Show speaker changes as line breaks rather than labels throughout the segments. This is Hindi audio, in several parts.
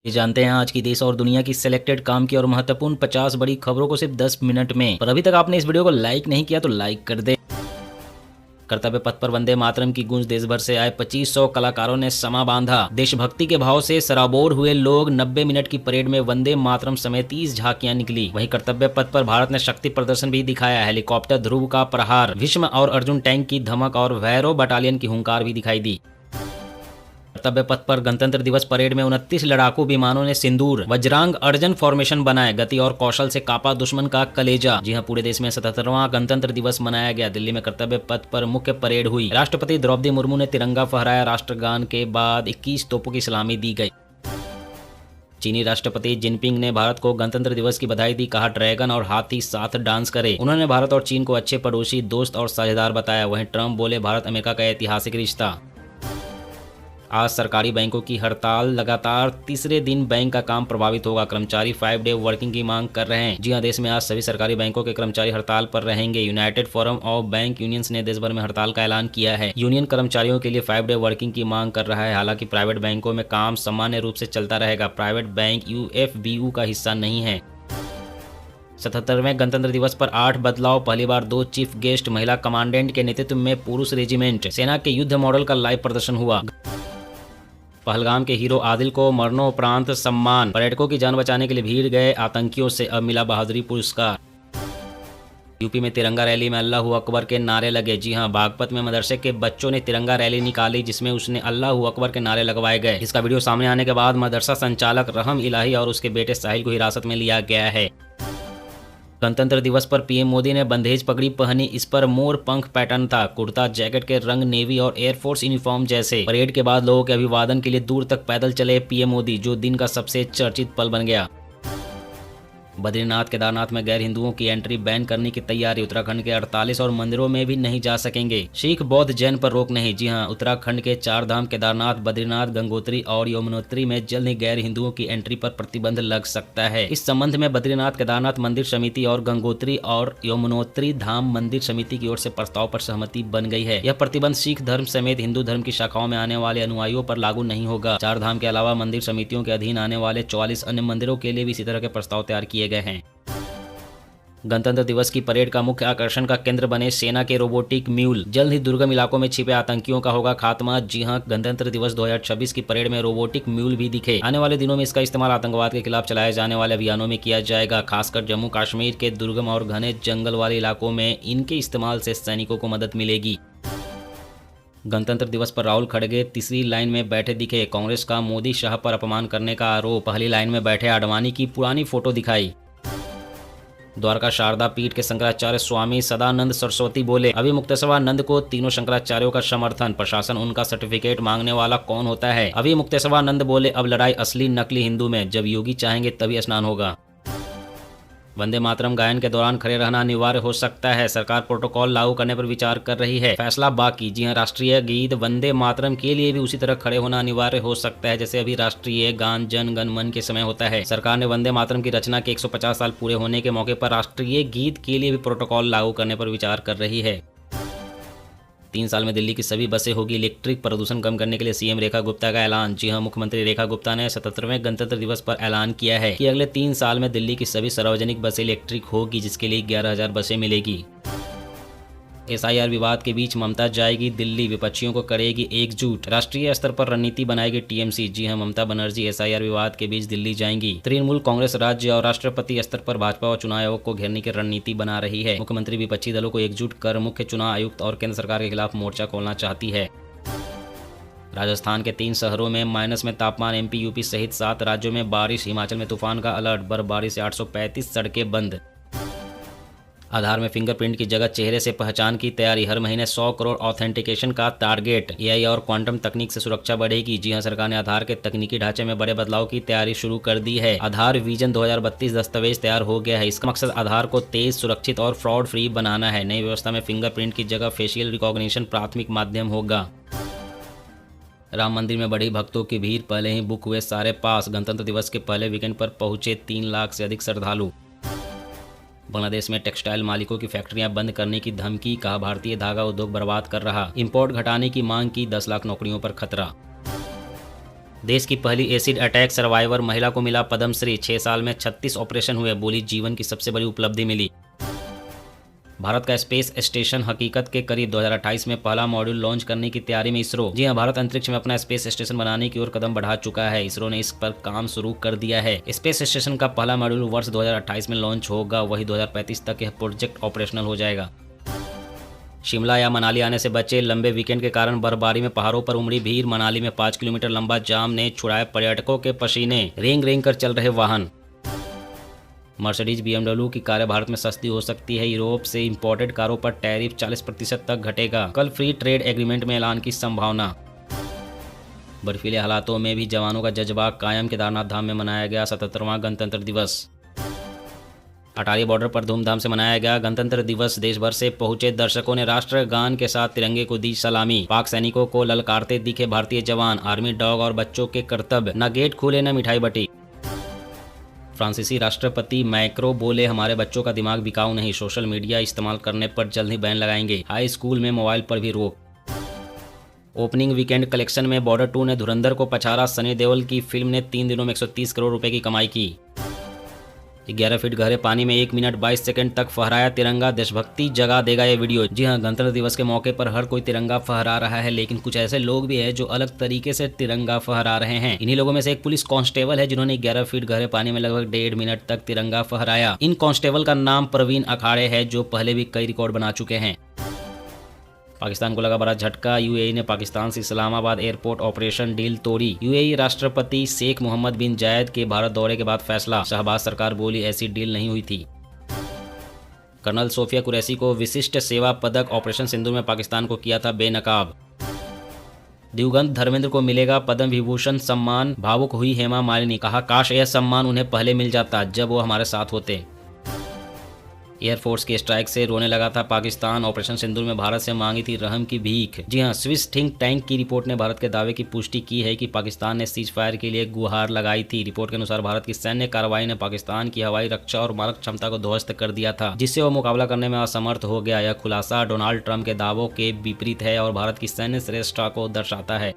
ये जानते हैं आज की देश और दुनिया की सिलेक्टेड काम की और महत्वपूर्ण 50 बड़ी खबरों को सिर्फ 10 मिनट में। पर अभी तक आपने इस वीडियो को लाइक नहीं किया तो लाइक कर दे। कर्तव्य पथ पर वंदे मातरम की गूंज, देश भर से आए 2500 कलाकारों ने समा बांधा। देशभक्ति के भाव से सराबोर हुए लोग। 90 मिनट की परेड में वंदे मातरम समेत 30 झांकियां निकली। वहीं कर्तव्य पथ पर भारत ने शक्ति प्रदर्शन भी दिखाया। हेलीकॉप्टर ध्रुव का प्रहार, भीष्म और अर्जुन टैंक की धमक और भैरव बटालियन की हुंकार भी दिखाई दी। कर्तव्य पथ पर गणतंत्र दिवस परेड में 29 लड़ाकू विमानों ने सिंदूर वज्रांग अर्जन फॉर्मेशन बनाए। गति और कौशल से कापा दुश्मन का कलेजा। जी हां, पूरे देश में 77वां गणतंत्र दिवस मनाया गया। दिल्ली में कर्तव्य पथ पर मुख्य परेड हुई। राष्ट्रपति द्रौपदी मुर्मू ने तिरंगा फहराया। राष्ट्रगान के बाद 21 तोपों की सलामी दी गई। चीनी राष्ट्रपति जिनपिंग ने भारत को गणतंत्र दिवस की बधाई दी। कहा, ड्रैगन और हाथी साथ डांस करे। उन्होंने भारत और चीन को अच्छे पड़ोसी, दोस्त और साझेदार बताया। वहीं ट्रंप बोले, भारत अमेरिका का ऐतिहासिक रिश्ता। आज सरकारी बैंकों की हड़ताल। लगातार तीसरे दिन बैंक का काम प्रभावित होगा। कर्मचारी 5 डे वर्किंग की मांग कर रहे हैं। जी हां, देश में आज सभी सरकारी बैंकों के कर्मचारी हड़ताल पर रहेंगे। United forum of bank unions ने देश भर में हड़ताल का ऐलान किया है। यूनियन कर्मचारियों के लिए 5 डे वर्किंग की मांग कर रहा है। हालांकि प्राइवेट बैंकों में काम सामान्य रूप से चलता रहेगा। प्राइवेट बैंक यूएफबीयू का हिस्सा नहीं है। 77वें गणतंत्र दिवस पर 8 बदलाव। पहली बार 2 चीफ गेस्ट महिला कमांडेंट के नेतृत्व में पुरुष रेजिमेंट। सेना के युद्ध मॉडल का लाइव प्रदर्शन हुआ। पहलगाम के हीरो आदिल को मरणोपरांत सम्मान। पर्यटकों की जान बचाने के लिए भीड़ गए आतंकियों से अब मिला बहादुरी पुरस्कार। यूपी में तिरंगा रैली में अल्लाहू अकबर के नारे लगे। जी हां, बागपत में मदरसे के बच्चों ने तिरंगा रैली निकाली जिसमें उसने अल्लाहू अकबर के नारे लगवाए गए। इसका वीडियो सामने आने के बाद मदरसा संचालक रहम इलाही और उसके बेटे साहिल को हिरासत में लिया गया है। गणतंत्र दिवस पर पीएम मोदी ने बंदेज पगड़ी पहनी। इस पर मोर पंख पैटर्न था। कुर्ता जैकेट के रंग नेवी और एयरफोर्स यूनिफॉर्म जैसे। परेड के बाद लोगों के अभिवादन के लिए दूर तक पैदल चले पीएम मोदी, जो दिन का सबसे चर्चित पल बन गया। बद्रीनाथ केदारनाथ में गैर हिंदुओं की एंट्री बैन करने की तैयारी। उत्तराखंड के 48 और मंदिरों में भी नहीं जा सकेंगे। सिख, बौद्ध, जैन पर रोक नहीं। जी हां, उत्तराखंड के 4 धाम केदारनाथ, बद्रीनाथ, गंगोत्री और यमुनोत्री में जल्द ही गैर हिंदुओं की एंट्री पर प्रतिबंध लग सकता है। इस संबंध में बद्रीनाथ केदारनाथ मंदिर समिति और गंगोत्री और यमुनोत्री धाम मंदिर समिति की ओर से प्रस्ताव पर सहमति बन गई है। यह प्रतिबंध सिख धर्म समेत हिंदू धर्म की शाखाओं में आने वाले अनुयायियों पर लागू नहीं होगा। 4 धाम के अलावा मंदिर समितियों के अधीन आने वाले 44 अन्य मंदिरों के लिए भी इसी तरह के प्रस्ताव तैयार किए गए हैं। गणतंत्र दिवस की परेड का मुख्य आकर्षण का केंद्र बने सेना के रोबोटिक म्यूल। जल्द ही दुर्गम इलाकों में छिपे आतंकियों का होगा खात्मा। जी हां, गणतंत्र दिवस 2026 की परेड में रोबोटिक म्यूल भी दिखे। आने वाले दिनों में इसका इस्तेमाल आतंकवाद के खिलाफ चलाए जाने वाले अभियानों में किया जाएगा। खासकर जम्मू कश्मीर के दुर्गम और घने जंगल वाले इलाकों में इनके इस्तेमाल से सैनिकों को मदद मिलेगी। गणतंत्र दिवस पर राहुल खड़गे तीसरी लाइन में बैठे दिखे। कांग्रेस का मोदी शाह पर अपमान करने का आरोप। पहली लाइन में बैठे आडवाणी की पुरानी फोटो दिखाई। द्वारका शारदा पीठ के शंकराचार्य स्वामी सदानंद सरस्वती बोले, अभी मुक्तेश्वरानंद को तीनों शंकराचार्यों का समर्थन। प्रशासन उनका सर्टिफिकेट मांगने वाला कौन होता है। अभी मुक्तेश्वरानंद बोले, अब लड़ाई असली नकली हिंदू में। जब योगी चाहेंगे तभी स्नान होगा। वंदे मातरम गायन के दौरान खड़े रहना अनिवार्य हो सकता है। सरकार प्रोटोकॉल लागू करने पर विचार कर रही है। फैसला बाकी। जी हां, राष्ट्रीय गीत वंदे मातरम के लिए भी उसी तरह खड़े होना अनिवार्य हो सकता है जैसे अभी राष्ट्रीय गान जन गण मन के समय होता है। सरकार ने वंदे मातरम की रचना के 150 साल पूरे होने के मौके पर राष्ट्रीय गीत के लिए भी प्रोटोकॉल लागू करने पर विचार कर रही है। 3 साल में दिल्ली की सभी बसें होगी इलेक्ट्रिक। प्रदूषण कम करने के लिए सीएम रेखा गुप्ता का ऐलान। जी हां, मुख्यमंत्री रेखा गुप्ता ने 77वें गणतंत्र दिवस पर ऐलान किया है कि अगले 3 साल में दिल्ली की सभी सार्वजनिक बसें इलेक्ट्रिक होगी, जिसके लिए 11,000 बसें मिलेगी। एसआईआर विवाद के बीच ममता जाएगी दिल्ली, विपक्षियों को करेगी एकजुट। राष्ट्रीय स्तर पर रणनीति बनाएगी टीएमसी। जी हां, ममता बनर्जी एसआईआर विवाद के बीच दिल्ली जाएंगी। तृणमूल कांग्रेस राज्य और राष्ट्रपति स्तर पर भाजपा और चुनाव आयोग को घेरने की रणनीति बना रही है। मुख्यमंत्री विपक्षी दलों को एकजुट कर मुख्य चुनाव आयुक्त और केंद्र सरकार के खिलाफ मोर्चा खोलना चाहती है। राजस्थान के 3 शहरों में माइनस में तापमान। एमपी, यूपी सहित 7 राज्यों में बारिश। हिमाचल में तूफान का अलर्ट। बर्फबारी से 835 सड़कें बंद। आधार में फिंगरप्रिंट की जगह चेहरे से पहचान की तैयारी। हर महीने 100 करोड़ ऑथेंटिकेशन का टारगेट। एआई और क्वांटम तकनीक से सुरक्षा बढ़ेगी। जी हां, सरकार ने आधार के तकनीकी ढांचे में बड़े बदलाव की तैयारी शुरू कर दी है। आधार विजन 2032 दस्तावेज तैयार हो गया है। इसका मकसद आधार को तेज, सुरक्षित और फ्रॉड फ्री बनाना है। नई व्यवस्था में फिंगरप्रिंट की जगह फेशियल रिकॉग्निशन प्राथमिक माध्यम होगा। राम मंदिर में बढ़ी भक्तों की भीड़। पहले ही बुक हुए सारे पास। गणतंत्र दिवस के पहले वीकेंड पर पहुंचे 3 लाख से अधिक श्रद्धालु। बांग्लादेश में टेक्सटाइल मालिकों की फैक्ट्रियां बंद करने की धमकी। कहा, भारतीय धागा उद्योग बर्बाद कर रहा। इंपोर्ट घटाने की मांग की। 10 लाख नौकरियों पर खतरा। देश की पहली एसिड अटैक सर्वाइवर महिला को मिला पद्मश्री। 6 साल में 36 ऑपरेशन हुए, बोली जीवन की सबसे बड़ी उपलब्धि मिली। भारत का स्पेस स्टेशन हकीकत के करीब। 2028 में पहला मॉड्यूल लॉन्च करने की तैयारी में इसरो। जी हां, भारत अंतरिक्ष में अपना स्पेस स्टेशन बनाने की ओर कदम बढ़ा चुका है। इसरो ने इस पर काम शुरू कर दिया है। स्पेस स्टेशन का पहला मॉड्यूल वर्ष 2028 में लॉन्च होगा, वही 2035 तक यह प्रोजेक्ट ऑपरेशनल हो जाएगा। शिमला या मनाली आने से बचे, लंबे वीकेंड के कारण बर्फबारी में पहाड़ों पर उमड़ी भीड़। मनाली में 5 किलोमीटर लंबा जाम ने छुड़ाए पर्यटकों के पसीने, रेंग रेंग कर चल रहे वाहन। मर्सिडीज BMW की कारें भारत में सस्ती हो सकती है। यूरोप से इंपोर्टेड कारों पर टैरिफ 40% तक घटेगा। कल फ्री ट्रेड एग्रीमेंट में ऐलान की संभावना। बर्फीले हालातों में भी जवानों का जज्बा कायम। केदारनाथ धाम में मनाया गया 77वां गणतंत्र दिवस। अटारी बॉर्डर पर धूमधाम से मनाया गया गणतंत्र दिवस। देश भर से पहुंचे दर्शकों ने राष्ट्रगान के साथ तिरंगे को दी सलामी। पाक सैनिकों को ललकारते दिखे भारतीय जवान। आर्मी डॉग और बच्चों के कर्तव्य, न गेट खुले न मिठाई बटी। फ्रांसीसी राष्ट्रपति मैक्रो बोले, हमारे बच्चों का दिमाग बिकाऊ नहीं, सोशल मीडिया इस्तेमाल करने पर जल्द ही बैन लगाएंगे। हाई स्कूल में मोबाइल पर भी रोक। ओपनिंग वीकेंड कलेक्शन में बॉर्डर 2 ने धुरंधर को पछाड़ा। सनी देओल की फिल्म ने 3 दिनों में 130 करोड़ रुपए की कमाई की। 11 फीट गहरे पानी में 1 मिनट 22 सेकंड तक फहराया तिरंगा। देशभक्ति जगा देगा ये वीडियो। जी हां, गणतंत्र दिवस के मौके पर हर कोई तिरंगा फहरा रहा है, लेकिन कुछ ऐसे लोग भी हैं जो अलग तरीके से तिरंगा फहरा रहे हैं। इन्हीं लोगों में से एक पुलिस कांस्टेबल है जिन्होंने 11 फीट गहरे पानी में लगभग 1.5 मिनट तक तिरंगा फहराया। इन कांस्टेबल का नाम प्रवीण अखाड़े है, जो पहले भी कई रिकॉर्ड बना चुके हैं। पाकिस्तान को लगा बड़ा झटका। यूएई ने पाकिस्तान से इस्लामाबाद एयरपोर्ट ऑपरेशन डील तोड़ी। यूएई राष्ट्रपति शेख मोहम्मद बिन जायद के भारत दौरे के बाद फैसला। शहबाज सरकार बोली, ऐसी डील नहीं हुई थी। कर्नल सोफिया कुरैशी को विशिष्ट सेवा पदक। ऑपरेशन सिंदूर में पाकिस्तान को किया था बेनकाब। दिवंगत धर्मेंद्र को मिलेगा पद्म विभूषण सम्मान। भावुक हुई हेमा मालिनी, कहा काश यह सम्मान उन्हें पहले मिल जाता जब वो हमारे साथ होते। एयरफोर्स की स्ट्राइक से रोने लगा था पाकिस्तान। ऑपरेशन सिंदूर में भारत से मांगी थी रहम की भीख। जी हां, स्विस थिंक टैंक की रिपोर्ट ने भारत के दावे की पुष्टि की है कि पाकिस्तान ने सीज फायर के लिए गुहार लगाई थी। रिपोर्ट के अनुसार भारत की सैन्य कार्रवाई ने पाकिस्तान की हवाई रक्षा और मारक क्षमता को ध्वस्त कर दिया था, जिससे वो मुकाबला करने में असमर्थ हो गया। यह खुलासा डोनाल्ड ट्रंप के दावों के विपरीत है और भारत की सैन्य श्रेष्ठता को दर्शाता है।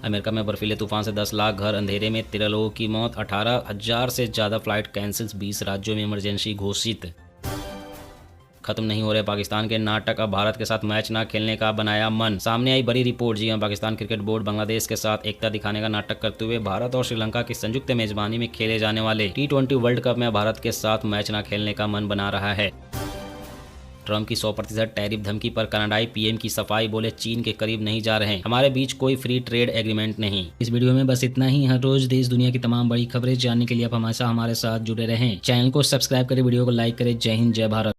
अमेरिका में बर्फीले तूफान से 10 लाख घर अंधेरे में, 13 लोगों की मौत, 18,000 से ज्यादा फ्लाइट कैंसिल, 20 राज्यों में इमरजेंसी घोषित। खत्म नहीं हो रहे पाकिस्तान के नाटक, अब भारत के साथ मैच ना खेलने का बनाया मन। सामने आई बड़ी रिपोर्ट। जी हां, पाकिस्तान क्रिकेट बोर्ड बांग्लादेश के साथ एकता दिखाने का नाटक करते हुए भारत और श्रीलंका की संयुक्त मेजबानी में खेले जाने वाले T20 वर्ल्ड कप में भारत के साथ मैच ना खेलने का मन बना रहा है। ट्रंप की 100% टैरिफ धमकी पर कनाडाई पीएम की सफाई, बोले चीन के करीब नहीं जा रहे, हमारे बीच कोई फ्री ट्रेड एग्रीमेंट नहीं। इस वीडियो में बस इतना ही। हर रोज देश दुनिया की तमाम बड़ी खबरें जानने के लिए आप हमेशा हमारे साथ जुड़े रहें। चैनल को सब्सक्राइब करें, वीडियो को लाइक करें। जय हिंद, जय भारत।